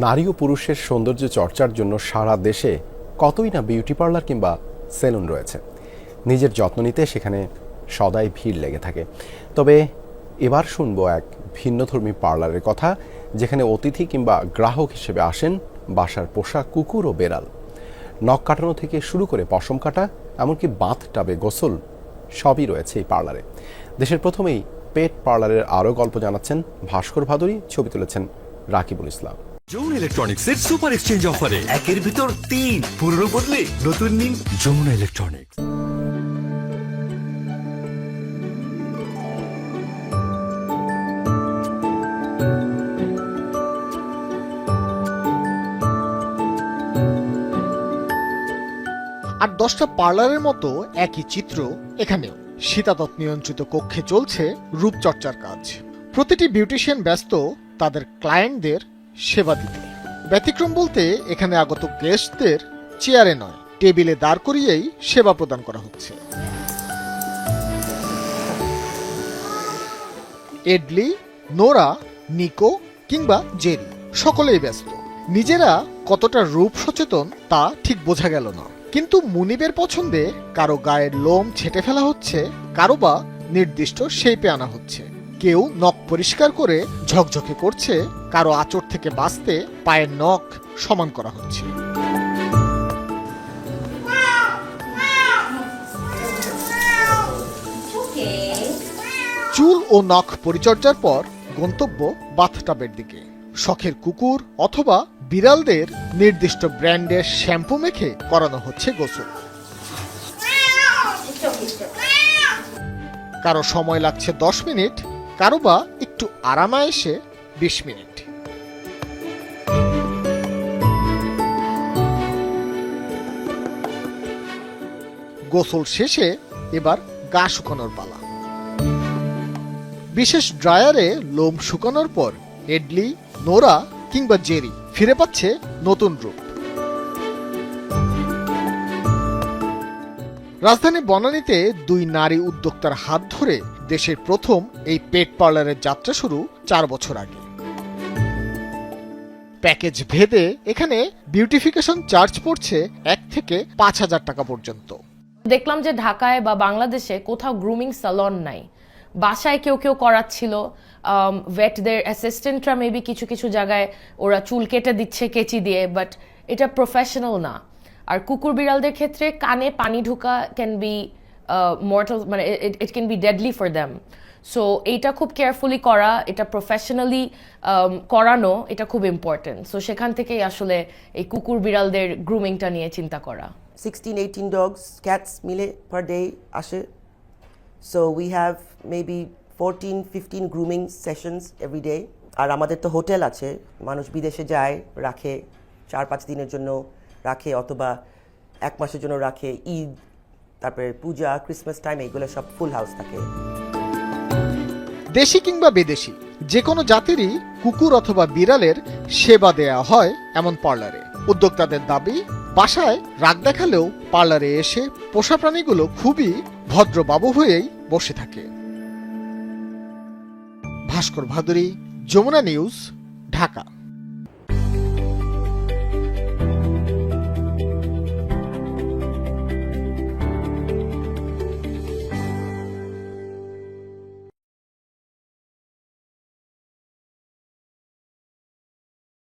নারী ও পুরুষের সৌন্দর্য চর্চার জন্য সারা দেশে কতই না বিউটি পার্লার কিংবা সেলুন রয়েছে। নিজের যত্ন নিতে সেখানে সদাই ভিড় লেগে থাকে। তবে এবার শুনবো এক ভিন্নধর্মী পার্লারের কথা, যেখানে অতিথি কিংবা গ্রাহক হিসেবে আসেন বাসার পোষা কুকুর ও বেড়াল। নখ কাটানো থেকে শুরু করে পশম কাটা, এমনকি বাথ টাবে গোসল সবই রয়েছে এই পার্লারে। দেশের প্রথমেই পেট পার্লারের আরও গল্প জানাচ্ছেন ভাস্কর ভাদুরী, ছবি তুলেছেন রাকিবুল ইসলাম। যমুনা ইলেকট্রনিক্সের সুপার এক্সচেঞ্জ অফারে একের ভিতর 3 পুরনো বদলে নতুন নিন। যমুনা ইলেকট্রনিক্স। আর 10টা পার্লারের মতো একই চিত্র এখানেও। শীতাতপ নিয়ন্ত্রিত কক্ষে চলছে রূপচর্চার কাজ। প্রতিটি বিউটিশিয়ান ব্যস্ত তাদের ক্লায়েন্টদের সেবা দিতে। ব্যতিক্রম বলতে এখানে আগত গেস্টদের চেয়ারে নয়, টেবিলে দাঁড় করিয়েই সেবা প্রদান করা হচ্ছে। এডলি, নোরা, নিকো কিংবা জেরি সকলেই ব্যস্ত। নিজেরা কতটা রূপ সচেতন তা ঠিক বোঝা গেল না, কিন্তু মুনিবের পছন্দে কারো গায়ের লোম ছেটে ফেলা হচ্ছে, কারো বা নির্দিষ্ট শেপে আনা হচ্ছে। কেউ নখ পরিষ্কার করে ঝকঝকে করছে, কারো আঁচড় থেকে বাঁচতে পায়ের নখ সমান করা হচ্ছে। চুল ও নখ পরিচর্যার পর গন্তব্য বাথটাবের দিকে। শখের কুকুর অথবা বিড়ালদের নির্দিষ্ট ব্র্যান্ডের শ্যাম্পু মেখে করানো হচ্ছে গোসল। কারো সময় লাগছে 10 মিনিট, কারো বা একটু আরামায়েশে 20 মিনিট। গোসল শেষে এবার গা শুকানোর পালা। বিশেষ ড্রায়ারে লোম শুকানোর পর এডলি, নোরা কিংবা জেরি ফিরে পাচ্ছে নতুন রূপ। রাজধানী বনানীতে 2 নারী উদ্যোক্তার হাত ধরে দেশের প্রথম এই পেট পার্লারের যাত্রা শুরু 4 বছর আগে। প্যাকেজ ভেদে এখানে বিউটিফিকেশন চার্জ পড়ছে 1 থেকে 5,000 টাকা পর্যন্ত। দেখলাম যে ঢাকায় বা বাংলাদেশে কোথাও গ্রুমিং স্যালন নাই। বাসায় কেউ কেউ করাচ্ছিল, ভেটদের অ্যাসিস্ট্যান্টরা মেবি কিছু কিছু জায়গায় ওরা চুল কেটে দিচ্ছে কেচি দিয়ে, বাট এটা প্রফেশনাল না। আর কুকুর বিড়ালদের ক্ষেত্রে কানে পানি ঢোকা ক্যান বি মর্টাল, মানে it can be deadly for them. So এইটা খুব কেয়ারফুলি করা, এটা প্রফেশনালি করানো, এটা খুব ইম্পর্টেন্ট। সো সেখান থেকেই আসলে এই কুকুর বিড়ালদের গ্রুমিংটা নিয়ে চিন্তা করা। 16-18 dogs, cats মিলে per day আসে। So we have maybe 14-15 grooming sessions every day. আর আমাদের তো হোটেল আছে, মানুষ বিদেশে যায়, রাখে 4-5 দিনের জন্য রাখে, অথবা 1 মাসের জন্য রাখে। ঈদ, তারপরে পূজা, ক্রিসমাস টাইম, এগুলো সব ফুল হাউস থাকে। দেশি কিংবা বিদেশি যে কোনো জাতিরই কুকুর অথবা বিড়ালের সেবা দেয়া হয় এমন পার্লারে। উদ্যোক্তাদের দাবি, বাসায় রাগ দেখালেও পার্লারে এসে পোষা প্রাণীগুলো খুবই ভদ্রবাবু হয়েই বসে থাকে। ভাস্কর ভাদুরী, যমুনা নিউজ, ঢাকা।